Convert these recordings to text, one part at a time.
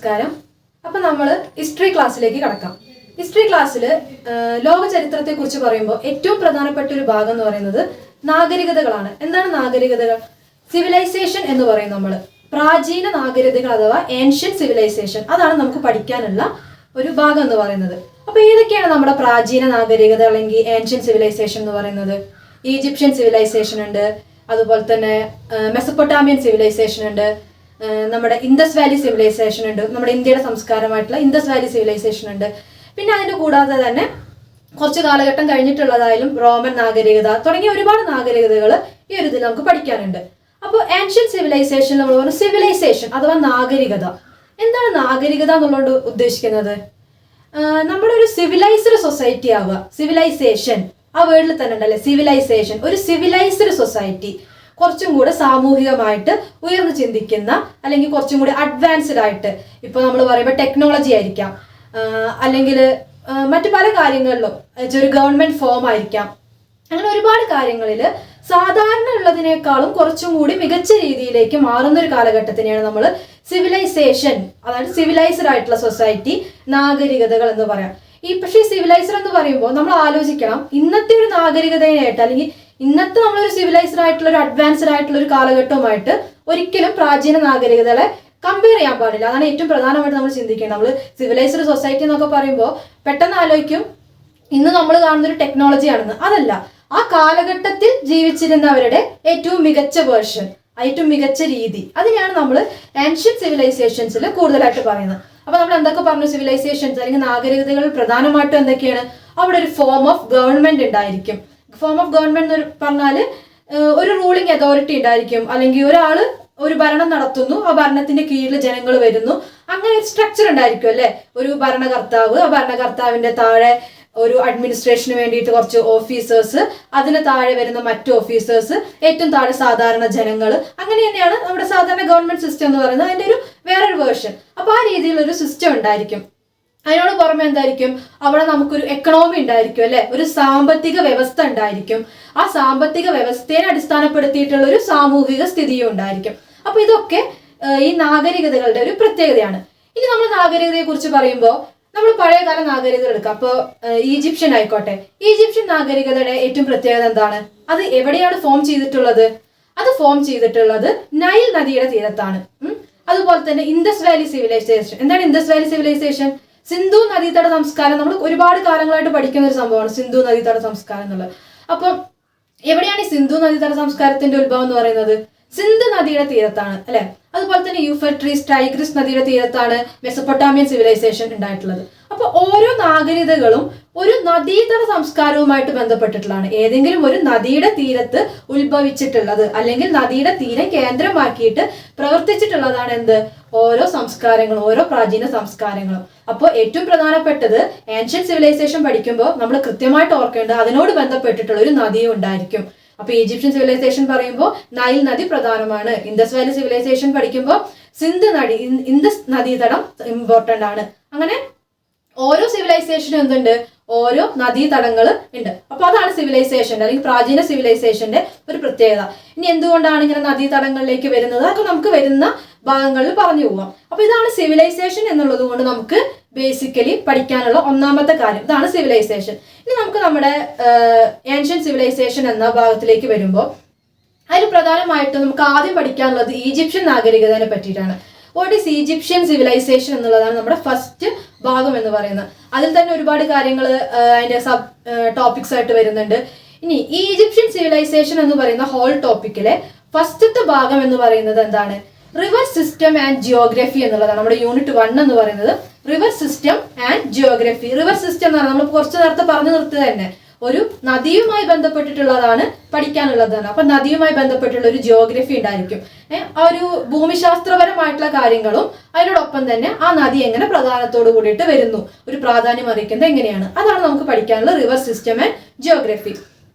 നമസ്കാരം. അപ്പം നമ്മൾ ഹിസ്റ്ററി ക്ലാസ്സിലേക്ക് കടക്കാം. ഹിസ്റ്ററി ക്ലാസ്സിൽ ലോക ചരിത്രത്തെക്കുറിച്ച് പറയുമ്പോൾ ഏറ്റവും പ്രധാനപ്പെട്ട ഒരു ഭാഗം എന്ന് പറയുന്നത് നാഗരികതകളാണ്. എന്താണ് നാഗരികതകൾ? സിവിലൈസേഷൻ എന്ന് പറയും നമ്മൾ. പ്രാചീന നാഗരികതകൾ അഥവാ ഏൻഷ്യൻ സിവിലൈസേഷൻ, അതാണ് നമുക്ക് പഠിക്കാനുള്ള ഒരു ഭാഗം എന്ന് പറയുന്നത്. അപ്പോൾ ഏതൊക്കെയാണ് നമ്മുടെ പ്രാചീന നാഗരികത അല്ലെങ്കിൽ ഏൻഷ്യൻ സിവിലൈസേഷൻ എന്ന് പറയുന്നത്? ഈജിപ്ഷ്യൻ സിവിലൈസേഷൻ ഉണ്ട്, അതുപോലെ തന്നെ മെസപ്പൊട്ടാമിയൻ സിവിലൈസേഷൻ ഉണ്ട്, നമ്മുടെ ഇൻഡസ് വാലി സിവിലൈസേഷൻ ഉണ്ട്, നമ്മുടെ ഇന്ത്യയുടെ സംസ്കാരമായിട്ടുള്ള ഇൻഡസ് വാലി സിവിലൈസേഷൻ ഉണ്ട്. പിന്നെ അതിൻ്റെ കൂടാതെ തന്നെ കുറച്ച് കാലഘട്ടം കഴിഞ്ഞിട്ടുള്ളതായാലും റോമൻ നാഗരികത തുടങ്ങിയ ഒരുപാട് നാഗരികതകൾ ഈ ഒരു ഇതിൽ നമുക്ക് പഠിക്കാനുണ്ട്. അപ്പോൾ ഏൻഷ്യൻ സിവിലൈസേഷൻ നമ്മൾ പറഞ്ഞു സിവിലൈസേഷൻ അഥവാ നാഗരികത. എന്താണ് നാഗരികത എന്നുള്ളത് ഉദ്ദേശിക്കുന്നത്? നമ്മുടെ ഒരു സിവിലൈസ്ഡ് സൊസൈറ്റി ആവുക. സിവിലൈസേഷൻ ആ വേർഡിൽ തന്നെ ഉണ്ടല്ലേ, സിവിലൈസേഷൻ. ഒരു സിവിലൈസ്ഡ് സൊസൈറ്റി, കുറച്ചും കൂടെ സാമൂഹികമായിട്ട് ഉയർന്നു ചിന്തിക്കുന്ന അല്ലെങ്കിൽ കുറച്ചും കൂടി അഡ്വാൻസ്ഡ് ആയിട്ട്, ഇപ്പോൾ നമ്മൾ പറയുമ്പോൾ ടെക്നോളജി ആയിരിക്കാം, അല്ലെങ്കിൽ മറ്റു പല കാര്യങ്ങളിലും ഒരു ഗവൺമെന്റ് ഫോം ആയിരിക്കാം. അങ്ങനെ ഒരുപാട് കാര്യങ്ങളിൽ സാധാരണ ഉള്ളതിനേക്കാളും കുറച്ചും കൂടി മികച്ച രീതിയിലേക്ക് മാറുന്ന ഒരു കാലഘട്ടത്തിനെയാണ് നമ്മൾ സിവിലൈസേഷൻ, അതായത് സിവിലൈസ്ഡ് ആയിട്ടുള്ള സൊസൈറ്റി, നാഗരികതകൾ എന്ന് പറയാം. പക്ഷേ ഈ സിവിലൈസ്ഡ് എന്ന് പറയുമ്പോൾ നമ്മൾ ആലോചിക്കണം, ഇന്നത്തെ ഒരു നാഗരികതയായിട്ട് അല്ലെങ്കിൽ ഇന്നത്തെ നമ്മളൊരു സിവിലൈസ്ഡ് ആയിട്ടുള്ള ഒരു അഡ്വാൻസ്ഡ് ആയിട്ടുള്ള ഒരു കാലഘട്ടവുമായിട്ട് ഒരിക്കലും പ്രാചീന നാഗരികതകളെ കമ്പയർ ചെയ്യാൻ പാടില്ല. അതാണ് ഏറ്റവും പ്രധാനമായിട്ട് നമ്മൾ ചിന്തിക്കേണ്ടത്. നമ്മൾ സിവിലൈസ്ഡ് സൊസൈറ്റി എന്നൊക്കെ പറയുമ്പോൾ പെട്ടെന്ന് ആലോചിക്കും ഇന്ന് നമ്മൾ കാണുന്നൊരു ടെക്നോളജിയാണെന്ന്. അതല്ല, ആ കാലഘട്ടത്തിൽ ജീവിച്ചിരുന്നവരുടെ ഏറ്റവും മികച്ച വേർഷൻ, ഏറ്റവും മികച്ച രീതി, അതിനെയാണ് നമ്മൾ ഏൻഷ്യൻ സിവിലൈസേഷൻസിൽ കൂടുതലായിട്ട് പറയുന്നത്. അപ്പൊ നമ്മൾ എന്തൊക്കെ പറഞ്ഞു? സിവിലൈസേഷൻസ് അല്ലെങ്കിൽ നാഗരികതകൾ പ്രധാനമായിട്ടും എന്തൊക്കെയാണ്? അവിടെ ഒരു ഫോം ഓഫ് ഗവൺമെന്റ് ഉണ്ടായിരിക്കും. ഫോം ഓഫ് ഗവൺമെന്റ് എന്ന് പറഞ്ഞാൽ ഒരു റൂളിംഗ് അതോറിറ്റി ഉണ്ടായിരിക്കും, അല്ലെങ്കിൽ ഒരാൾ ഒരു ഭരണം നടത്തുന്നു, ആ ഭരണത്തിന്റെ കീഴിൽ ജനങ്ങൾ വരുന്നു, അങ്ങനെ ഒരു സ്ട്രക്ചർ ഉണ്ടായിരിക്കും അല്ലെ. ഒരു ഭരണകർത്താവ്, ആ ഭരണകർത്താവിന്റെ താഴെ ഒരു അഡ്മിനിസ്ട്രേഷന് വേണ്ടിയിട്ട് കുറച്ച് ഓഫീസേഴ്സ്, അതിന് താഴെ വരുന്ന മറ്റു ഓഫീസേഴ്സ്, ഏറ്റവും താഴെ സാധാരണ ജനങ്ങൾ. അങ്ങനെ തന്നെയാണ് നമ്മുടെ സാധാരണ ഗവൺമെന്റ് സിസ്റ്റം എന്ന് പറയുന്നത്. അതിന്റെ ഒരു വേറൊരു വേർഷൻ. അപ്പൊ ആ രീതിയിലൊരു സിസ്റ്റം ഉണ്ടായിരിക്കും. അതിനോട് പുറമെ എന്തായിരിക്കും? അവിടെ നമുക്കൊരു എക്കണോമി ഉണ്ടായിരിക്കും അല്ലെ, ഒരു സാമ്പത്തിക വ്യവസ്ഥ ഉണ്ടായിരിക്കും. ആ സാമ്പത്തിക വ്യവസ്ഥയെ അടിസ്ഥാനപ്പെടുത്തിയിട്ടുള്ള ഒരു സാമൂഹിക സ്ഥിതിയും ഉണ്ടായിരിക്കും. അപ്പൊ ഇതൊക്കെ ഈ നാഗരികതകളുടെ ഒരു പ്രത്യേകതയാണ്. ഇനി നമ്മൾ നാഗരികതയെ കുറിച്ച് പറയുമ്പോൾ നമ്മൾ പഴയകാല നാഗരികത എടുക്കാം. അപ്പോൾ ഈജിപ്ഷ്യൻ ആയിക്കോട്ടെ, ഈജിപ്ഷ്യൻ നാഗരികതയുടെ ഏറ്റവും പ്രത്യേകത എന്താണ്? അത് എവിടെയാണ് ഫോം ചെയ്തിട്ടുള്ളത്? അത് ഫോം ചെയ്തിട്ടുള്ളത് നൈൽ നദിയുടെ തീരത്താണ്. അതുപോലെ തന്നെ ഇൻഡസ് വാലി സിവിലൈസേഷൻ. എന്താണ് ഇൻഡസ് വാലി സിവിലൈസേഷൻ? സിന്ധു നദീതട സംസ്കാരം. നമ്മൾ ഒരുപാട് കാലങ്ങളായിട്ട് പഠിക്കുന്ന ഒരു സംഭവമാണ് സിന്ധു നദീതട സംസ്കാരം എന്നുള്ളത്. അപ്പം എവിടെയാണ് ഈ സിന്ധു നദീതട സംസ്കാരത്തിന്റെ ഉത്ഭവം എന്ന് പറയുന്നത്? സിന്ധു നദിയുടെ തീരത്താണ് അല്ലെ. അതുപോലെ തന്നെ യൂഫ്രട്ടീസ്, ടൈഗ്രിസ് നദിയുടെ തീരത്താണ് മെസപ്പൊട്ടാമിയൻ സിവിലൈസേഷൻ ഉണ്ടായിട്ടുള്ളത്. അപ്പൊ ഓരോ നാഗരികതകളും ഒരു നദീതട സംസ്കാരവുമായിട്ട് ബന്ധപ്പെട്ടിട്ടുള്ളതാണ്. ഏതെങ്കിലും ഒരു നദിയുടെ തീരത്ത് ഉത്ഭവിച്ചിട്ടുള്ളത് അല്ലെങ്കിൽ നദിയുടെ തീരം കേന്ദ്രമാക്കിയിട്ട് പ്രവർത്തിച്ചിട്ടുള്ളതാണ് എന്ത്? ഓരോ സംസ്കാരങ്ങളും, ഓരോ പ്രാചീന സംസ്കാരങ്ങളും. അപ്പോൾ ഏറ്റവും പ്രധാനപ്പെട്ടത് ഏൻഷ്യൻ സിവിലൈസേഷൻ പഠിക്കുമ്പോൾ നമ്മൾ കൃത്യമായിട്ട് ഓർക്കേണ്ടത് അതിനോട് ബന്ധപ്പെട്ടിട്ടുള്ള ഒരു നദിയും ഉണ്ടായിരിക്കും. അപ്പൊ ഈജിപ്ഷ്യൻ സിവിലൈസേഷൻ പറയുമ്പോൾ നൈൽ നദി പ്രധാനമാണ്. ഇൻഡസ് വാലി സിവിലൈസേഷൻ പഠിക്കുമ്പോൾ ഇൻഡസ് നദീതടം ഇമ്പോർട്ടന്റ് ആണ്. അങ്ങനെ ഓരോ സിവിലൈസേഷനും എന്തുണ്ട്? ഓരോ നദീതടങ്ങൾ ഉണ്ട്. അപ്പൊ അതാണ് സിവിലൈസേഷൻ അല്ലെങ്കിൽ പ്രാചീന സിവിലൈസേഷന്റെ ഒരു പ്രത്യേകത. ഇനി എന്തുകൊണ്ടാണ് ഇങ്ങനെ നദീതടങ്ങളിലേക്ക് വരുന്നത്? അതൊക്കെ നമുക്ക് വരുന്ന ഭാഗങ്ങളിൽ പറഞ്ഞു പോവാം. അപ്പൊ ഇതാണ് സിവിലൈസേഷൻ എന്നുള്ളത് കൊണ്ട് നമുക്ക് ബേസിക്കലി പഠിക്കാനുള്ള ഒന്നാമത്തെ കാര്യം. ഇതാണ് സിവിലൈസേഷൻ. ഇനി നമുക്ക് നമ്മുടെ ഏൻഷ്യൻ സിവിലൈസേഷൻ എന്ന ഭാഗത്തിലേക്ക് വരുമ്പോൾ അതിൽ പ്രധാനമായിട്ടും നമുക്ക് ആദ്യം പഠിക്കാനുള്ളത് ഈജിപ്ഷ്യൻ നാഗരികതയെ പറ്റിയിട്ടാണ്. വാട്ട് ഈസ് ഈജിപ്ഷ്യൻ സിവിലൈസേഷൻ എന്നുള്ളതാണ് നമ്മുടെ ഫസ്റ്റ് ഭാഗം എന്ന് പറയുന്നത്. അതിൽ തന്നെ ഒരുപാട് കാര്യങ്ങൾ അതിന്റെ സബ് ടോപ്പിക്സ് ആയിട്ട് വരുന്നുണ്ട്. ഇനി ഈ ഈജിപ്ഷ്യൻ സിവിലൈസേഷൻ എന്ന് പറയുന്ന ഹോൾ ടോപ്പിക്കിലെ ഫസ്റ്റത്തെ ഭാഗം എന്ന് പറയുന്നത് എന്താണ്? റിവർ സിസ്റ്റം ആൻഡ് ജിയോഗ്രഫി എന്നുള്ളതാണ്. നമ്മുടെ യൂണിറ്റ് 1 എന്ന് പറയുന്നത് river system and geography. River system എന്ന് പറഞ്ഞാൽ നമ്മൾ കുറച്ച് നേരത്തെ പറഞ്ഞു നിർത്തുക തന്നെ, ഒരു നദിയുമായി ബന്ധപ്പെട്ടിട്ടുള്ളതാണ് പഠിക്കാനുള്ളതാണ്. അപ്പൊ നദിയുമായി ബന്ധപ്പെട്ടുള്ള ഒരു ജിയോഗ്രഫി ഉണ്ടായിരിക്കും. ആ ഒരു ഭൂമിശാസ്ത്രപരമായിട്ടുള്ള കാര്യങ്ങളും അതിനോടൊപ്പം തന്നെ ആ നദി എങ്ങനെ പ്രധാനത്തോട് കൂടിയിട്ട് വരുന്നു, ഒരു പ്രാധാന്യം അറിയിക്കുന്നത് എങ്ങനെയാണ്, അതാണ് നമുക്ക് പഠിക്കാനുള്ള റിവർ സിസ്റ്റം ആൻഡ് ജിയോഗ്രഫി.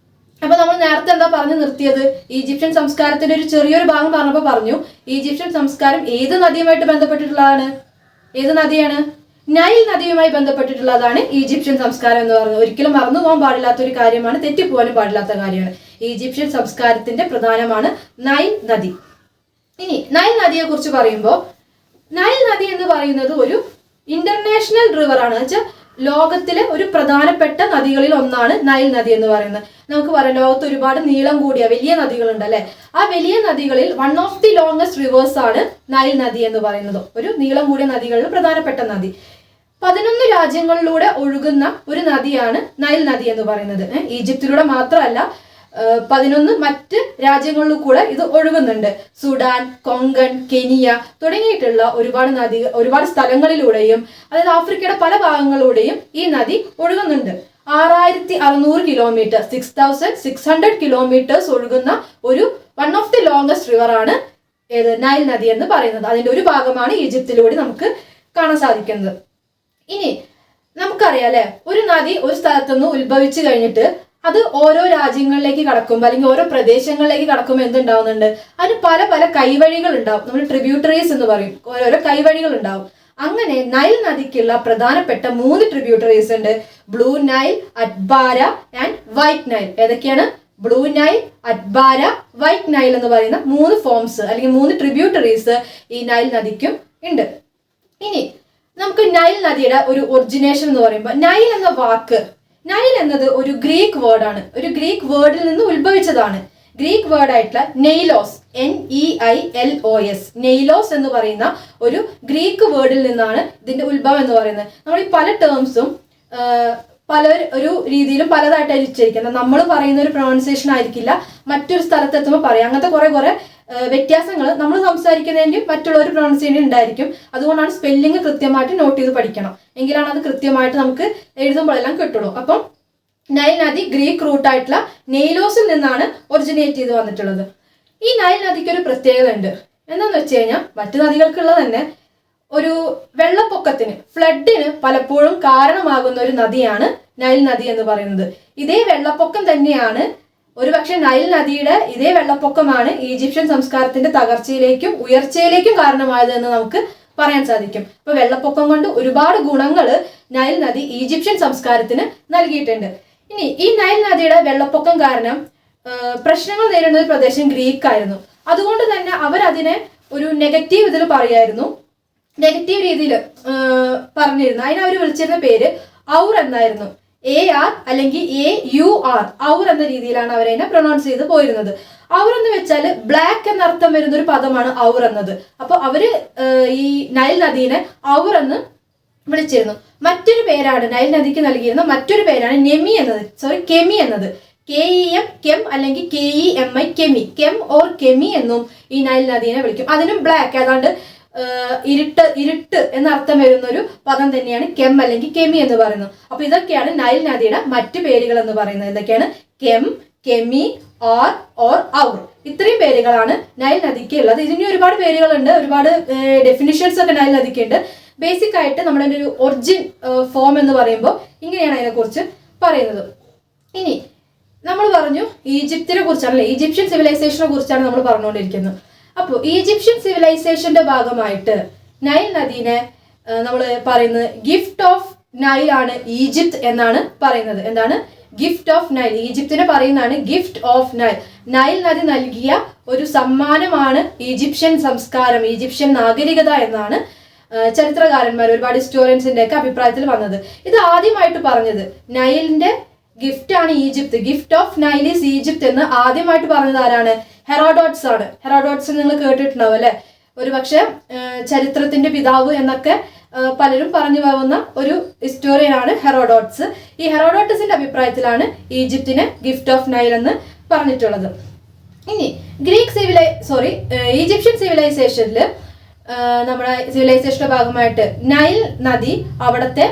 അപ്പൊ നമ്മൾ നേരത്തെ എന്താ പറഞ്ഞു നിർത്തിയത്? ഈജിപ്ഷ്യൻ സംസ്കാരത്തിന്റെ ഒരു ചെറിയൊരു ഭാഗം പറഞ്ഞപ്പോൾ പറഞ്ഞു ഈജിപ്ഷ്യൻ സംസ്കാരം ഏത് നദിയുമായിട്ട് ബന്ധപ്പെട്ടിട്ടുള്ളതാണ്? ഏത് നദിയാണ്? നൈൽ നദിയുമായി ബന്ധപ്പെട്ടിട്ടുള്ളതാണ് ഈജിപ്ഷ്യൻ സംസ്കാരം എന്ന് പറയുന്നത്. ഒരിക്കലും മറന്നു പോകാൻ പാടില്ലാത്ത ഒരു കാര്യമാണ്, തെറ്റിപ്പോകാനും പാടില്ലാത്ത കാര്യമാണ്. ഈജിപ്ഷ്യൻ സംസ്കാരത്തിന്റെ പ്രധാനമാണ് നൈൽ നദി. ഇനി നൈൽ നദിയെ കുറിച്ച് പറയുമ്പോൾ നൈൽ നദി എന്ന് പറയുന്നത് ഒരു ഇന്റർനാഷണൽ റിവർ ആണ്. വെച്ചാൽ ലോകത്തിലെ ഒരു പ്രധാനപ്പെട്ട നദികളിൽ ഒന്നാണ് നൈൽ നദി എന്ന് പറയുന്നത്. നമുക്ക് പറയാം ലോകത്ത് ഒരുപാട് നീളം കൂടിയ വലിയ നദികളുണ്ട് അല്ലെ. ആ വലിയ നദികളിൽ one of the longest reverse ആണ് നൈൽ നദി എന്ന് പറയുന്നത്. ഒരു നീളം കൂടിയ നദികളിൽ പ്രധാനപ്പെട്ട നദി. 11 രാജ്യങ്ങളിലൂടെ ഒഴുകുന്ന ഒരു നദിയാണ് നൈൽ നദി എന്ന് പറയുന്നത്. ഈജിപ്തിലൂടെ മാത്രമല്ല 11 മറ്റ് രാജ്യങ്ങളിലും കൂടെ ഇത് ഒഴുകുന്നുണ്ട്. സുഡാൻ, കൊങ്കൺ, കെനിയ തുടങ്ങിയിട്ടുള്ള ഒരുപാട് സ്ഥലങ്ങളിലൂടെയും അതായത് ആഫ്രിക്കയുടെ പല ഭാഗങ്ങളിലൂടെയും ഈ നദി ഒഴുകുന്നുണ്ട്. 6600 കിലോമീറ്റർ 6600 കിലോമീറ്റേഴ്സ് ഒഴുകുന്ന ഒരു one of the longest river ആണ് ഏത് നൈൽ നദി എന്ന് പറയുന്നത്. അതിന്റെ ഒരു ഭാഗമാണ് ഈജിപ്തിലൂടെ നമുക്ക് കാണാൻ സാധിക്കുന്നത്. ഇനി നമുക്കറിയാം അല്ലെ, ഒരു നദി ഒരു സ്ഥലത്തുനിന്ന് ഉത്ഭവിച്ചു കഴിഞ്ഞിട്ട് അത് ഓരോ രാജ്യങ്ങളിലേക്ക് കടക്കുമ്പോൾ അല്ലെങ്കിൽ ഓരോ പ്രദേശങ്ങളിലേക്ക് കടക്കുമ്പോൾ എന്തുണ്ടാവുന്നുണ്ട്, അതിന് പല പല കൈവഴികൾ ഉണ്ടാവും. നമ്മൾ ട്രിബ്യൂട്ടറീസ് എന്ന് പറയും. ഓരോരോ കൈവഴികൾ ഉണ്ടാവും. അങ്ങനെ നൈൽ നദിക്കുള്ള പ്രധാനപ്പെട്ട 3 ട്രിബ്യൂട്ടറീസ് ഉണ്ട്. Blue Nile, Atbara and white Nile. ഏതൊക്കെയാണ്? Blue Nile, Atbara, white Nile എന്ന് പറയുന്ന 3 ഫോംസ് അല്ലെങ്കിൽ 3 ട്രിബ്യൂട്ടറീസ് ഈ നൈൽ നദിക്കും ഉണ്ട്. ഇനി നമുക്ക് നൈൽ നദിയുടെ ഒരു ഒറിജിനേഷൻ എന്ന് പറയുമ്പോൾ നൈൽ എന്ന വാക്ക്, നൈൽ എന്നത് ഒരു ഗ്രീക്ക് വേർഡാണ്. ഒരു ഗ്രീക്ക് വേർഡിൽ നിന്ന് ഉത്ഭവിച്ചതാണ്. ഗ്രീക്ക് വേർഡ് ആയിട്ടുള്ള നെയ്ലോസ്, NEILOS, നെയ്ലോസ് എന്ന് പറയുന്ന ഒരു ഗ്രീക്ക് വേർഡിൽ നിന്നാണ് ഇതിന്റെ ഉത്ഭവം എന്ന് പറയുന്നത്. നമ്മൾ ഈ പല ടേംസും പല ഒരു രീതിയിലും പലതായിട്ടാണ് ഉച്ചരിക്കുന്നത്. നമ്മൾ പറയുന്ന ഒരു പ്രൊണൗൺസിയേഷൻ ആയിരിക്കില്ല മറ്റൊരു സ്ഥലത്ത് എത്തുമ്പോൾ പറയാം. അങ്ങനത്തെ കുറെ വ്യത്യാസങ്ങൾ നമ്മൾ സംസാരിക്കുന്നതിൻ്റെയും മറ്റുള്ളവർ പ്രൊണൗൺസിയേഷൻ ഉണ്ടായിരിക്കും. അതുകൊണ്ടാണ് സ്പെല്ലിംഗ് കൃത്യമായിട്ട് നോട്ട് ചെയ്ത് പഠിക്കണം. എങ്കിലാണ് അത് കൃത്യമായിട്ട് നമുക്ക് എഴുതുമ്പോഴെല്ലാം കിട്ടുള്ളൂ. അപ്പം നൈൽ നദി ഗ്രീക്ക് റൂട്ടായിട്ടുള്ള നെയ്ലോസിൽ നിന്നാണ് ഒറിജിനേറ്റ് ചെയ്ത് വന്നിട്ടുള്ളത്. ഈ നൈൽ നദിക്ക് ഒരു പ്രത്യേകത ഉണ്ട്. എന്താന്ന് വെച്ച് കഴിഞ്ഞാൽ മറ്റു നദികൾക്കുള്ള തന്നെ ഒരു വെള്ളപ്പൊക്കത്തിന്, ഫ്ലഡിന് പലപ്പോഴും കാരണമാകുന്ന ഒരു നദിയാണ് നൈൽ നദി എന്ന് പറയുന്നത്. ഇതേ വെള്ളപ്പൊക്കം തന്നെയാണ്, ഒരുപക്ഷെ നൈൽ നദിയുടെ ഇതേ വെള്ളപ്പൊക്കമാണ് ഈജിപ്ഷ്യൻ സംസ്കാരത്തിന്റെ തകർച്ചയിലേക്കും ഉയർച്ചയിലേക്കും കാരണമായത് എന്ന് നമുക്ക് പറയാൻ സാധിക്കും. അപ്പൊ വെള്ളപ്പൊക്കം കൊണ്ട് ഒരുപാട് ഗുണങ്ങൾ നൈൽ നദി ഈജിപ്ഷ്യൻ സംസ്കാരത്തിന് നൽകിയിട്ടുണ്ട്. ഇനി ഈ നൈൽ നദിയുടെ വെള്ളപ്പൊക്കം കാരണം പ്രശ്നങ്ങൾ നേരിടുന്ന ഒരു പ്രദേശം ഗ്രീക്ക് ആയിരുന്നു. അതുകൊണ്ട് തന്നെ അവരതിനെ ഒരു നെഗറ്റീവ് ഇതിൽ പറയായിരുന്നു, നെഗറ്റീവ് രീതിയിൽ പറഞ്ഞിരുന്നു. അതിനെ അവർ വിളിച്ചിരുന്ന പേര് ഔർ എന്നായിരുന്നു. AR അല്ലെങ്കിൽ AUR, ഔർ എന്ന രീതിയിലാണ് അവരതിനെ പ്രൊനൗൺസ് ചെയ്ത് പോയിരുന്നത്. ഔർ എന്ന് വെച്ചാൽ ബ്ലാക്ക് എന്നർത്ഥം വരുന്ന ഒരു പദമാണ് ഔർ എന്നത്. അപ്പൊ അവര് ഈ നൈൽ നദീനെ ഔർ എന്ന് വിളിച്ചിരുന്നു. മറ്റൊരു പേരാണ് നൈൽ നദിക്ക് നൽകിയിരുന്ന മറ്റൊരു പേരാണ് കെമി എന്നത്. KEM, കെം അല്ലെങ്കിൽ KEMI, കെമി, കെം ഓർ കെമി എന്നും ഈ നൈൽ നദീനെ വിളിക്കും. അതിനും ബ്ലാക്ക്, ഏതാണ്ട് ഇരുട്ട് എന്നർത്ഥം വരുന്ന ഒരു പദം തന്നെയാണ് കെം അല്ലെങ്കിൽ കെമി എന്ന് പറയുന്നത്. അപ്പൊ ഇതൊക്കെയാണ് നൈൽ നദിയുടെ മറ്റു പേരുകൾ എന്ന് പറയുന്നത്. ഇതൊക്കെയാണ് കെം, കെമി, ഓർ ഔർ. ഇത്രയും പേരുകളാണ് നൈൽ നദിക്ക് ഉള്ളത്. ഇതിന് ഒരുപാട് പേരുകളുണ്ട്, ഒരുപാട് ഡെഫിനിഷൻസ് ഒക്കെ നൈൽ നദിക്ക് ഉണ്ട്. ബേസിക് ആയിട്ട് നമ്മുടെ ഒരു ഒറിജിൻ ഫോം എന്ന് പറയുമ്പോൾ ഇങ്ങനെയാണ് അതിനെക്കുറിച്ച് പറയുന്നത്. ഇനി നമ്മൾ പറഞ്ഞു ഈജിപ്തിനെ കുറിച്ചാണ്, ഈജിപ്ഷ്യൻ സിവിലൈസേഷനെ കുറിച്ചാണ് നമ്മൾ പറഞ്ഞുകൊണ്ടിരിക്കുന്നത്. അപ്പോൾ ഈജിപ്ഷ്യൻ സിവിലൈസേഷന്റെ ഭാഗമായിട്ട് നൈൽ നദീനെ നമ്മൾ പറയുന്നത് ഗിഫ്റ്റ് ഓഫ് നൈൽ ആണ്, ഈജിപ്ത് എന്നാണ് പറയുന്നത്. എന്താണ്? Gift of Nile. ഈജിപ്തിനെ പറയുന്നതാണ് ഗിഫ്റ്റ് ഓഫ് നൈൽ. നൈൽ നദി നൽകിയ ഒരു സമ്മാനമാണ് ഈജിപ്ഷ്യൻ സംസ്കാരം, ഈജിപ്ഷ്യൻ നാഗരികത എന്നാണ് ചരിത്രകാരന്മാർ, ഒരുപാട് ഹിസ്റ്റോറിയൻസിന്റെ ഒക്കെ അഭിപ്രായത്തിൽ വന്നത്. ഇത് ആദ്യമായിട്ട് പറഞ്ഞത് നൈലിന്റെ ഗിഫ്റ്റ് ആണ് Egypt, gift of Nile is Egypt എന്ന് ആദ്യമായിട്ട് പറഞ്ഞത് ആരാണ്? ഹെറോഡോട്സ് ആണ്. ഹെറോഡോട്സ് നിങ്ങൾ കേട്ടിട്ടുണ്ടാവും അല്ലെ. ഒരുപക്ഷെ ചരിത്രത്തിന്റെ പിതാവ് എന്നൊക്കെ പലരും പറഞ്ഞു പോകുന്ന ഒരു ഹിസ്റ്റോറിയൻ ആണ് ഹെറോഡോട്സ്. ഈ ഹെറോഡോട്ടസിന്റെ അഭിപ്രായത്തിലാണ് ഈജിപ്തിനെ ഗിഫ്റ്റ് ഓഫ് നൈൽ എന്ന് പറഞ്ഞിട്ടുള്ളത്. ഇനി ഈജിപ്ഷ്യൻ സിവിലൈസേഷനിൽ നമ്മുടെ സിവിലൈസേഷന്റെ ഭാഗമായിട്ട് നൈൽ നദി അവിടുത്തെ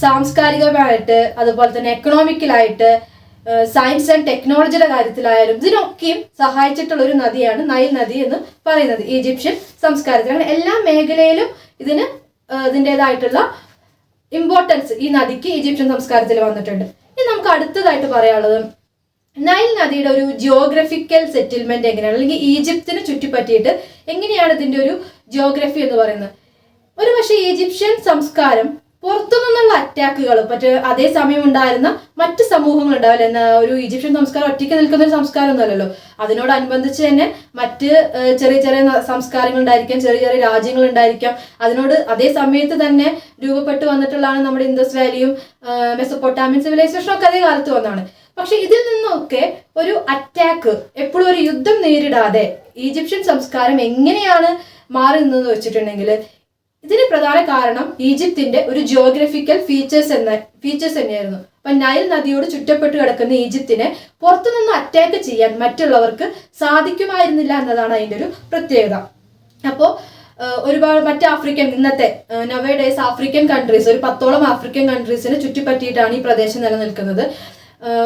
സാംസ്കാരികമായിട്ട് അതുപോലെ തന്നെ എക്കണോമിക്കലായിട്ട് സയൻസ് ആൻഡ് ടെക്നോളജിയുടെ കാര്യത്തിലായാലും ഇതിനൊക്കെയും സഹായിച്ചിട്ടുള്ള ഒരു നദിയാണ് നൈൽ നദി എന്ന് പറയുന്നത് ഈജിപ്ഷ്യൻ സംസ്കാരത്തിൽ. അങ്ങനെ എല്ലാ മേഖലയിലും ഇതിൻ്റെതായിട്ടുള്ള ഇമ്പോർട്ടൻസ് ഈ നദിക്ക് ഈജിപ്ഷ്യൻ സംസ്കാരത്തിൽ വന്നിട്ടുണ്ട്. ഇനി നമുക്ക് അടുത്തതായിട്ട് പറയാനുള്ളത് നൈൽ നദിയുടെ ഒരു ജിയോഗ്രഫിക്കൽ സെറ്റിൽമെന്റ് എങ്ങനെയാണ്, അല്ലെങ്കിൽ ഈജിപ്തിനെ ചുറ്റിപ്പറ്റിയിട്ട് എങ്ങനെയാണ് ഇതിന്റെ ഒരു ജിയോഗ്രഫി എന്ന് പറയുന്നത്. ഒരു പക്ഷേ ഈജിപ്ഷ്യൻ സംസ്കാരം പുറത്തു നിന്നുള്ള അറ്റാക്കുകൾ മറ്റ് അതേ സമയം ഉണ്ടായിരുന്ന മറ്റ് സമൂഹങ്ങൾ ഉണ്ടാവില്ല. ഒരു ഈജിപ്ഷ്യൻ സംസ്കാരം ഒറ്റയ്ക്ക് നിൽക്കുന്ന ഒരു സംസ്കാരമൊന്നുമല്ലല്ലോ. അതിനോടനുബന്ധിച്ച് തന്നെ മറ്റ് ചെറിയ ചെറിയ സംസ്കാരങ്ങൾ ഉണ്ടായിരിക്കാം, ചെറിയ ചെറിയ രാജ്യങ്ങൾ ഉണ്ടായിരിക്കാം. അതിനോട് അതേ സമയത്ത് തന്നെ രൂപപ്പെട്ടു വന്നിട്ടുള്ളതാണ് നമ്മുടെ ഇൻഡസ് വാലിയും മെസൊപ്പൊട്ടാമിയൻ സിവിലൈസേഷനും ഒക്കെ അതേ കാലത്ത് വന്നതാണ്. പക്ഷെ ഇതിൽ നിന്നൊക്കെ ഒരു അറ്റാക്ക്, എപ്പോഴും ഒരു യുദ്ധം നേരിടാതെ ഈജിപ്ഷ്യൻ സംസ്കാരം എങ്ങനെയാണ് മാറി നിന്നെന്ന് വെച്ചിട്ടുണ്ടെങ്കിൽ ഇതിന് പ്രധാന കാരണം ഈജിപ്തിന്റെ ഒരു ജിയോഗ്രഫിക്കൽ ഫീച്ചേഴ്സ് തന്നെയായിരുന്നു. അപ്പൊ നൈൽ നദിയോട് ചുറ്റപ്പെട്ട് കിടക്കുന്ന ഈജിപ്തിനെ പുറത്തുനിന്ന് അറ്റാക്ക് ചെയ്യാൻ മറ്റുള്ളവർക്ക് സാധിക്കുമായിരുന്നില്ല എന്നതാണ് അതിന്റെ ഒരു പ്രത്യേകത. അപ്പോൾ ഒരുപാട് മറ്റ് ആഫ്രിക്കൻ, ഇന്നത്തെ നവേ ഡേയ്സ് ആഫ്രിക്കൻ കൺട്രീസ്, ഒരു 10ഓളം ആഫ്രിക്കൻ കൺട്രീസിനെ ചുറ്റിപ്പറ്റിയിട്ടാണ് ഈ പ്രദേശം നിലനിൽക്കുന്നത്.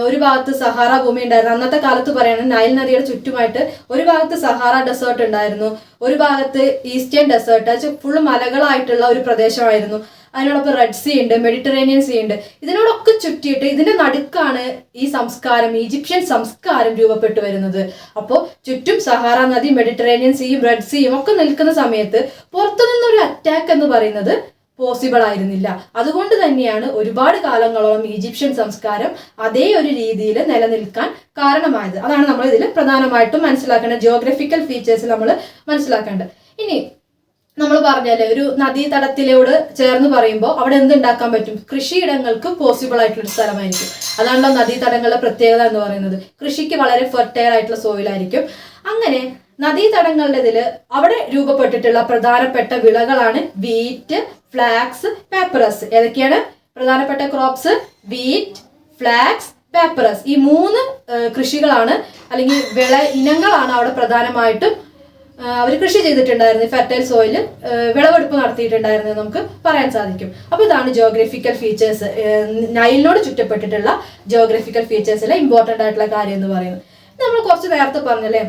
ഒരു ഭാഗത്ത് സഹാറ ഭൂമി ഉണ്ടായിരുന്നു. അന്നത്തെ കാലത്ത് പറയുന്നത് നൈൽ നദിയുടെ ചുറ്റുമായിട്ട് ഒരു ഭാഗത്ത് സഹാറ ഡെസേർട്ട് ഉണ്ടായിരുന്നു, ഒരു ഭാഗത്ത് ഈസ്റ്റേൺ ഡെസേർട്ട്, ഫുള്ള് മലകളായിട്ടുള്ള ഒരു പ്രദേശമായിരുന്നു. അതിനോടൊപ്പം റെഡ് സീ ഉണ്ട്, മെഡിറ്ററേനിയൻ സീ ഉണ്ട്. ഇതിനോടൊക്കെ ചുറ്റിയിട്ട് ഇതിന്റെ നടുക്കാണ് ഈ സംസ്കാരം, ഈജിപ്ഷ്യൻ സംസ്കാരം രൂപപ്പെട്ടു വരുന്നത്. അപ്പോൾ ചുറ്റും സഹാറ നദി, മെഡിറ്ററേനിയൻ സീയും റെഡ് സീയും ഒക്കെ നിൽക്കുന്ന സമയത്ത് പുറത്തുനിന്നൊരു അറ്റാക്ക് എന്ന് പറയുന്നത് പോസിബിൾ ആയിരുന്നില്ല. അതുകൊണ്ട് തന്നെയാണ് ഒരുപാട് കാലങ്ങളോളം ഈജിപ്ഷ്യൻ സംസ്കാരം അതേ ഒരു രീതിയിൽ നിലനിൽക്കാൻ കാരണമായത്. അതാണ് നമ്മൾ ഇതിൽ പ്രധാനമായിട്ടും മനസ്സിലാക്കേണ്ടത്, ജിയോഗ്രഫിക്കൽ ഫീച്ചേഴ്സ് നമ്മൾ മനസ്സിലാക്കേണ്ടത്. ഇനി നമ്മൾ പറഞ്ഞാല് ഒരു നദീതടത്തിലോട് ചേർന്ന് പറയുമ്പോൾ അവിടെ എന്തുണ്ടാക്കാൻ പറ്റും? കൃഷിയിടങ്ങൾക്ക് പോസിബിൾ ആയിട്ടുള്ള സ്ഥലമായിരിക്കും. അതാണല്ലോ നദീതടങ്ങളുടെ പ്രത്യേകത എന്ന് പറയുന്നത്. കൃഷിക്ക് വളരെ ഫെർട്ടൈൽ ആയിട്ടുള്ള സോയിലായിരിക്കും. അങ്ങനെ നദീതടങ്ങളുടെ ഇതിൽ അവിടെ രൂപപ്പെട്ടിട്ടുള്ള പ്രധാനപ്പെട്ട വിളകളാണ് വീറ്റ്, ഫ്ലാക്സ്, പേപ്പറസ്. ഏതൊക്കെയാണ് പ്രധാനപ്പെട്ട ക്രോപ്സ്? Wheat, flax, papyrus. ഈ 3 കൃഷികളാണ് അല്ലെങ്കിൽ വിള ഇനങ്ങളാണ് അവിടെ പ്രധാനമായിട്ടും അവർ കൃഷി ചെയ്തിട്ടുണ്ടായിരുന്നു. ഫെർട്ടൈൽ സോയിൽ വിളവെടുപ്പ് നടത്തിയിട്ടുണ്ടായിരുന്നു നമുക്ക് പറയാൻ സാധിക്കും. അപ്പോൾ ഇതാണ് ജിയോഗ്രഫിക്കൽ ഫീച്ചേഴ്സ്, നൈലിനോട് ചുറ്റപ്പെട്ടിട്ടുള്ള ജിയോഗ്രഫിക്കൽ ഫീച്ചേഴ്സിലെ ഇമ്പോർട്ടൻ്റ് ആയിട്ടുള്ള കാര്യം എന്ന് പറയുന്നത്. നമ്മൾ കുറച്ച് നേരത്തെ പറഞ്ഞല്ലേ,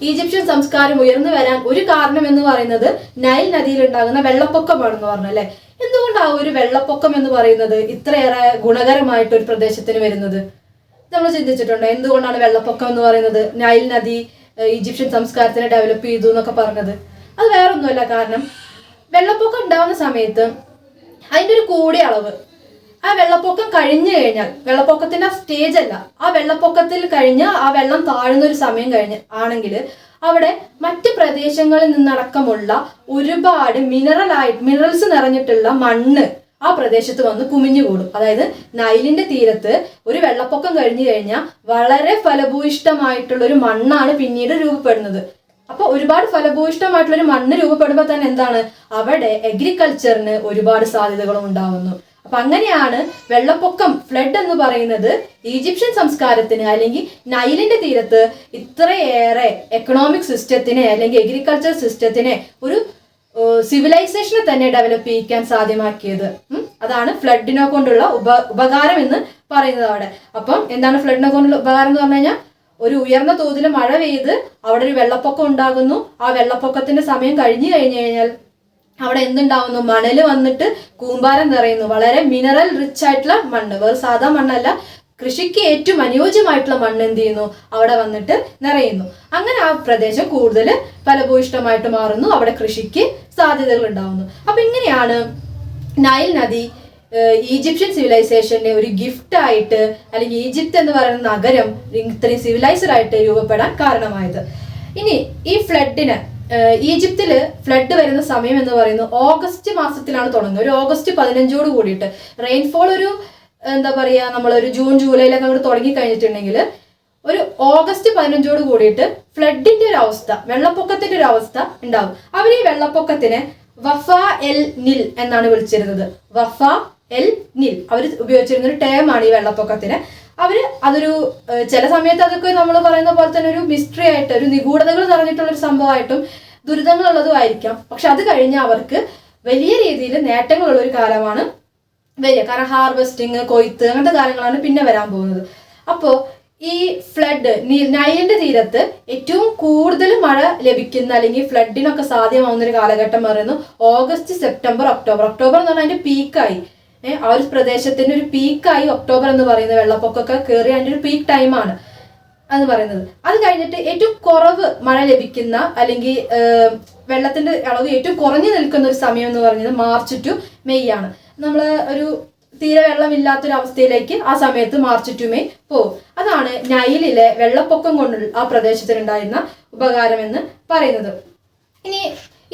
ഈജിപ്ഷ്യൻ സംസ്കാരം ഉയർന്നു വരാൻ ഒരു കാരണം എന്ന് പറയുന്നത് നൈൽ നദിയിൽ ഉണ്ടാകുന്ന വെള്ളപ്പൊക്കമാണെന്ന് പറഞ്ഞല്ലേ. എന്തുകൊണ്ടാണ് ഒരു വെള്ളപ്പൊക്കം എന്ന് പറയുന്നത് ഇത്രയേറെ ഗുണകരമായിട്ട് ഒരു പ്രദേശത്തിന് വരുന്നത്? നമ്മൾ ചിന്തിച്ചിട്ടുണ്ടോ? എന്തുകൊണ്ടാണ് വെള്ളപ്പൊക്കം എന്ന് പറയുന്നത് നൈൽ നദി ഈജിപ്ഷ്യൻ സംസ്കാരത്തിനെ ഡെവലപ്പ് ചെയ്തു എന്നൊക്കെ പറഞ്ഞത്? അത് വേറൊന്നുമല്ല, കാരണം വെള്ളപ്പൊക്കം ഉണ്ടാകുന്ന സമയത്ത് അതിൻ്റെ ഒരു കൂടിയ അളവ്, ആ വെള്ളപ്പൊക്കം കഴിഞ്ഞു കഴിഞ്ഞാൽ, വെള്ളപ്പൊക്കത്തിന്റെ സ്റ്റേജ് അല്ല, ആ വെള്ളപ്പൊക്കത്തിൽ കഴിഞ്ഞ് ആ വെള്ളം താഴുന്ന ഒരു സമയം കഴിഞ്ഞ് ആണെങ്കിൽ അവിടെ മറ്റ് പ്രദേശങ്ങളിൽ നിന്നടക്കമുള്ള ഒരുപാട് മിനറൽസ് നിറഞ്ഞിട്ടുള്ള മണ്ണ് ആ പ്രദേശത്ത് വന്ന് കുമിഞ്ഞുകൂടും. അതായത് നൈലിന്റെ തീരത്ത് ഒരു വെള്ളപ്പൊക്കം കഴിഞ്ഞു കഴിഞ്ഞാൽ വളരെ ഫലഭൂയിഷ്ടമായിട്ടുള്ള ഒരു മണ്ണാണ് പിന്നീട് രൂപപ്പെടുന്നത്. അപ്പൊ ഒരുപാട് ഫലഭൂയിഷ്ടമായിട്ടുള്ള ഒരു മണ്ണ് രൂപപ്പെടുമ്പോൾ തന്നെ എന്താണ്, അവിടെ അഗ്രികൾച്ചറിന് ഒരുപാട് സാധ്യതകളും ഉണ്ടാവുന്നു. അപ്പൊ അങ്ങനെയാണ് വെള്ളപ്പൊക്കം, ഫ്ലഡ് എന്ന് പറയുന്നത് ഈജിപ്ഷ്യൻ സംസ്കാരത്തിന് അല്ലെങ്കിൽ നൈലിന്റെ തീരത്ത് ഇത്രയേറെ എക്കണോമിക് സിസ്റ്റത്തിനെ അല്ലെങ്കിൽ അഗ്രികൾച്ചർ സിസ്റ്റത്തിനെ ഒരു സിവിലൈസേഷനെ തന്നെ ഡെവലപ്പ് ചെയ്യിക്കാൻ സാധ്യമാക്കിയത്. അതാണ് ഫ്ലഡിനെ കൊണ്ടുള്ള ഉപകാരം എന്ന് പറയുന്നത് അവിടെ. അപ്പം എന്താണ് ഫ്ലഡിനെ കൊണ്ടുള്ള ഉപകാരം എന്ന് പറഞ്ഞു കഴിഞ്ഞാൽ, ഒരു ഉയർന്ന തോതിൽ മഴ പെയ്ത് അവിടെ ഒരു വെള്ളപ്പൊക്കം ഉണ്ടാകുന്നു. ആ വെള്ളപ്പൊക്കത്തിന്റെ സമയം കഴിഞ്ഞു കഴിഞ്ഞാൽ അവിടെ എന്തുണ്ടാവുന്നു? മണല് വന്നിട്ട് കൂമ്പാരം നിറയുന്നു. വളരെ മിനറൽ റിച്ച് ആയിട്ടുള്ള മണ്ണ്, വേറെ സാധാ മണ്ണല്ല, കൃഷിക്ക് ഏറ്റവും അനുയോജ്യമായിട്ടുള്ള മണ്ണ് എന്ത് ചെയ്യുന്നു? അവിടെ വന്നിട്ട് നിറയുന്നു. അങ്ങനെ ആ പ്രദേശം കൂടുതൽ ഫലഭൂയിഷ്ടമായിട്ട് മാറുന്നു, അവിടെ കൃഷിക്ക് സാധ്യതകൾ ഉണ്ടാവുന്നു. അപ്പൊ ഇങ്ങനെയാണ് നൈൽ നദി ഈജിപ്ഷ്യൻ സിവിലൈസേഷന്റെ ഒരു ഗിഫ്റ്റ് ആയിട്ട്, അല്ലെങ്കിൽ ഈജിപ്ത് എന്ന് പറയുന്ന നഗരം ഇത്രയും സിവിലൈസ്ഡ് ആയിട്ട് രൂപപ്പെടാൻ കാരണമായത്. ഇനി ഈ ഫ്ലഡിന്, ഈജിപ്തില് ഫ്ലഡ് വരുന്ന സമയം എന്ന് പറയുന്നത് ഓഗസ്റ്റ് മാസത്തിലാണ് തുടങ്ങുന്നത്. ഒരു ഓഗസ്റ്റ് 15 കൂടിയിട്ട് റെയിൻഫോൾ ഒരു എന്താ പറയാ, നമ്മളൊരു ജൂൺ ജൂലൈയിലൊക്കെ അങ്ങോട്ട് തുടങ്ങി കഴിഞ്ഞിട്ടുണ്ടെങ്കിൽ ഒരു ഓഗസ്റ്റ് 15 കൂടിയിട്ട് ഫ്ലഡിന്റെ ഒരു അവസ്ഥ, വെള്ളപ്പൊക്കത്തിന്റെ ഒരു അവസ്ഥ ഉണ്ടാവും. അവർ ഈ വെള്ളപ്പൊക്കത്തിനെ വഫ എൽ നിൽ എന്നാണ് വിളിച്ചിരുന്നത്. വഫ എൽ നിൽ അവർ ഉപയോഗിച്ചിരുന്ന ഒരു ടേം ആണ് ഈ വെള്ളപ്പൊക്കത്തിന്. അതൊരു ചില സമയത്ത് അതൊക്കെ നമ്മൾ പറയുന്ന പോലെ തന്നെ ഒരു മിസ്റ്ററി ആയിട്ട്, ഒരു നിഗൂഢതകൾ നിറഞ്ഞിട്ടുള്ള ഒരു സംഭവമായിട്ടും ദുരിതങ്ങളുള്ളതും ആയിരിക്കാം. പക്ഷെ അത് കഴിഞ്ഞാൽ അവർക്ക് വലിയ രീതിയിൽ നേട്ടങ്ങളുള്ള ഒരു കാലമാണ് വരിക. കാരണം ഹാർവെസ്റ്റിങ്, കൊയ്ത്ത്, അങ്ങനത്തെ കാര്യങ്ങളാണ് പിന്നെ വരാൻ പോകുന്നത്. അപ്പോൾ ഈ ഫ്ലഡ്, നൈലിന്റെ തീരത്ത് ഏറ്റവും കൂടുതൽ മഴ ലഭിക്കുന്ന അല്ലെങ്കിൽ ഫ്ലഡിനൊക്കെ സാധ്യമാവുന്ന ഒരു കാലഘട്ടം പറയുന്നു ഓഗസ്റ്റ്, സെപ്റ്റംബർ, ഒക്ടോബർ. ഒക്ടോബർ എന്ന് പറഞ്ഞാൽ അതിന്റെ പീക്കായി, ആ ഒരു പ്രദേശത്തിന്റെ ഒരു പീക്കായി ഒക്ടോബർ എന്ന് പറയുന്നത് വെള്ളപ്പൊക്കമൊക്കെ കയറി അതിന്റെ ഒരു പീക്ക് ടൈമാണ് എന്ന് പറയുന്നത്. അത് കഴിഞ്ഞിട്ട് ഏറ്റവും കുറവ് മഴ ലഭിക്കുന്ന അല്ലെങ്കിൽ വെള്ളത്തിന്റെ അളവ് ഏറ്റവും കുറഞ്ഞു നിൽക്കുന്ന ഒരു സമയം എന്ന് പറയുന്നത് മാർച്ച് ടു മെയ് ആണ്. നമ്മൾ ഒരു തീരെ വെള്ളമില്ലാത്തൊരവസ്ഥയിലേക്ക് ആ സമയത്ത് മാർച്ച് ടു മെയ് പോകും. അതാണ് നൈലിലെ വെള്ളപ്പൊക്കം കൊണ്ട് ആ പ്രദേശത്തിനുണ്ടായിരുന്ന ഉപകാരം എന്ന് പറയുന്നത്. ഇനി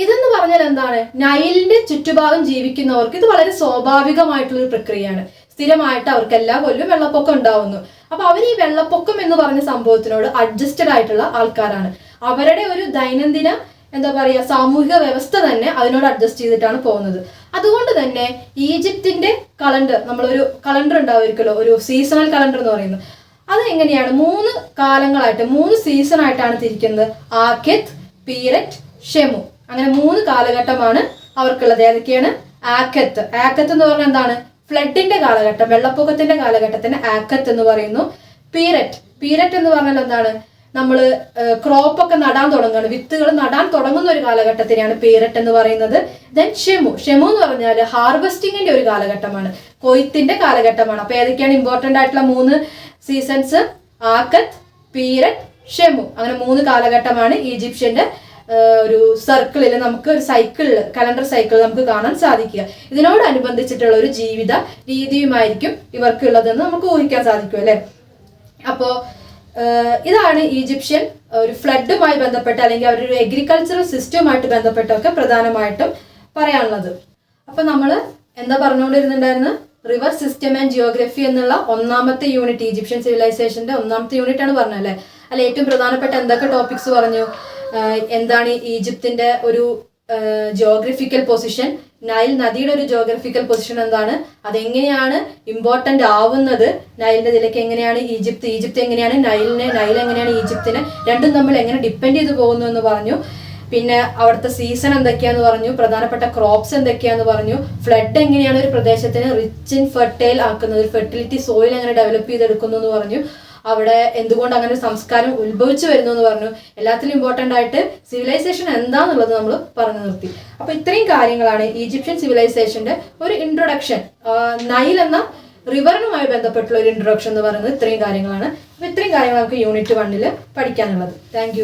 ഇതെന്ന് പറഞ്ഞാൽ എന്താണ്, നൈലിന്റെ ചുറ്റുഭാഗം ജീവിക്കുന്നവർക്ക് ഇത് വളരെ സ്വാഭാവികമായിട്ടുള്ളൊരു പ്രക്രിയയാണ്. സ്ഥിരമായിട്ട് അവർക്ക് എല്ലാ കൊല്ലവും വെള്ളപ്പൊക്കം ഉണ്ടാവുന്നു. അപ്പൊ അവർ ഈ വെള്ളപ്പൊക്കം എന്ന് പറഞ്ഞ സംഭവത്തിനോട് അഡ്ജസ്റ്റഡ് ആയിട്ടുള്ള ആൾക്കാരാണ്. അവരുടെ ഒരു ദൈനംദിന എന്താ പറയുക സാമൂഹിക വ്യവസ്ഥ തന്നെ അതിനോട് അഡ്ജസ്റ്റ് ചെയ്തിട്ടാണ് പോകുന്നത്. അതുകൊണ്ട് തന്നെ ഈജിപ്തിന്റെ കലണ്ടർ, നമ്മളൊരു കലണ്ടർ ഉണ്ടാവുമായിരിക്കുമല്ലോ, ഒരു സീസണൽ കലണ്ടർ എന്ന് പറയുന്നത്, അത് എങ്ങനെയാണ് 3 കാലങ്ങളായിട്ട് 3 സീസൺ ആയിട്ടാണ് തിരിക്കുന്നത്. ആഖെത്ത്, പീരറ്റ്, ഷെമു, അങ്ങനെ 3 കാലഘട്ടമാണ് അവർക്കുള്ളത്. ഏതൊക്കെയാണ്? ആഖെത്ത് എന്ന് പറഞ്ഞാൽ എന്താണ്, ഫ്ലഡിന്റെ കാലഘട്ടം, വെള്ളപ്പൊക്കത്തിന്റെ കാലഘട്ടത്തിന് ആഖെത്ത് എന്ന് പറയുന്നു. പീരറ്റ് എന്ന് പറഞ്ഞാൽ എന്താണ്, നമ്മൾ ക്രോപ്പൊക്കെ നടാൻ തുടങ്ങുകയാണ്, വിത്തുകൾ നടാൻ തുടങ്ങുന്ന ഒരു കാലഘട്ടത്തിനെയാണ് പീരറ്റ് എന്ന് പറയുന്നത്. ദെൻ ഷെമു എന്ന് പറഞ്ഞാൽ ഹാർവെസ്റ്റിങ്ങിന്റെ ഒരു കാലഘട്ടമാണ്, കൊയ്ത്തിന്റെ കാലഘട്ടമാണ്. അപ്പൊ ഏതൊക്കെയാണ് ഇമ്പോർട്ടന്റ് ആയിട്ടുള്ള 3 സീസൺസ്? ആഖെത്ത്, പീരറ്റ്, ഷെമു, അങ്ങനെ 3 കാലഘട്ടമാണ് ഈജിപ്ഷ്യന്റെ ഒരു സർക്കിളിൽ, നമുക്ക് ഒരു സൈക്കിളിൽ, കലണ്ടർ സൈക്കിൾ നമുക്ക് കാണാൻ സാധിക്കുക. ഇതിനോടനുബന്ധിച്ചിട്ടുള്ള ഒരു ജീവിത രീതിയുമായിരിക്കും ഇവർക്കുള്ളതെന്ന് നമുക്ക് ഊഹിക്കാൻ സാധിക്കും അല്ലെ. അപ്പോ ഇതാണ് ഈജിപ്ഷ്യൻ ഒരു ഫ്ലഡുമായി ബന്ധപ്പെട്ട് അല്ലെങ്കിൽ അവരൊരു എഗ്രികൾച്ചറൽ സിസ്റ്റവുമായിട്ട് ബന്ധപ്പെട്ടൊക്കെ പ്രധാനമായിട്ടും പറയാനുള്ളത്. അപ്പൊ നമ്മൾ എന്താ പറഞ്ഞുകൊണ്ടിരുന്നുണ്ടായിരുന്നു? റിവർ സിസ്റ്റം ആൻഡ് ജിയോഗ്രഫി എന്നുള്ള 1ാമത്തെ യൂണിറ്റ്, ഈജിപ്ഷ്യൻ സിവിലൈസേഷന്റെ 1ാമത്തെ യൂണിറ്റ് ആണ് പറഞ്ഞല്ലേ. അല്ല, ഏറ്റവും പ്രധാനപ്പെട്ട എന്തൊക്കെ ടോപ്പിക്സ് പറഞ്ഞു? എന്താണ് ഈജിപ്തിന്റെ ഒരു ജിയോഗ്രഫിക്കൽ പൊസിഷൻ, നൈൽ നദിയുടെ ഒരു ജിയോഗ്രഫിക്കൽ പൊസിഷൻ എന്താണ്, അതെങ്ങനെയാണ് ഇമ്പോർട്ടന്റ് ആവുന്നത്, നൈലിന്റെ ഇതിലേക്ക് എങ്ങനെയാണ് ഈജിപ്ത് എങ്ങനെയാണ് നൈൽ എങ്ങനെയാണ് ഈജിപ്തിനെ, രണ്ടും നമ്മൾ എങ്ങനെ ഡിപ്പെൻഡ് ചെയ്ത് പോകുന്നു എന്ന് പറഞ്ഞു. പിന്നെ അവിടുത്തെ സീസൺ എന്തൊക്കെയാന്ന് പറഞ്ഞു, പ്രധാനപ്പെട്ട ക്രോപ്സ് എന്തൊക്കെയാന്ന് പറഞ്ഞു, ഫ്ലഡ് എങ്ങനെയാണ് ഒരു പ്രദേശത്തിനെ റിച്ച് ഇൻ ഫെർട്ടൈൽ ആക്കുന്നത്, ഒരു ഫെർട്ടിലിറ്റി സോയിൽ എങ്ങനെ ഡെവലപ്പ് ചെയ്തെടുക്കുന്നു എന്ന് പറഞ്ഞു, അവിടെ എന്തുകൊണ്ട് അങ്ങനെ ഒരു സംസ്കാരം ഉത്ഭവിച്ചു വരുന്നു എന്ന് പറഞ്ഞു. എല്ലാത്തിലും ഇമ്പോർട്ടൻ്റ് ആയിട്ട് സിവിലൈസേഷൻ എന്താന്നുള്ളത് നമ്മൾ പറഞ്ഞു നിർത്തി. അപ്പൊ ഇത്രയും കാര്യങ്ങളാണ് ഈജിപ്ഷ്യൻ സിവിലൈസേഷന്റെ ഒരു ഇൻട്രൊഡക്ഷൻ, നൈൽ എന്ന റിവറിനുമായി ബന്ധപ്പെട്ടുള്ള ഒരു ഇൻട്രൊഡക്ഷൻ എന്ന് പറയുന്നത് ഇത്രയും കാര്യങ്ങളാണ്. അപ്പൊ ഇത്രയും കാര്യങ്ങൾ നമുക്ക് യൂണിറ്റ് 1 പഠിക്കാനുള്ളത്. താങ്ക്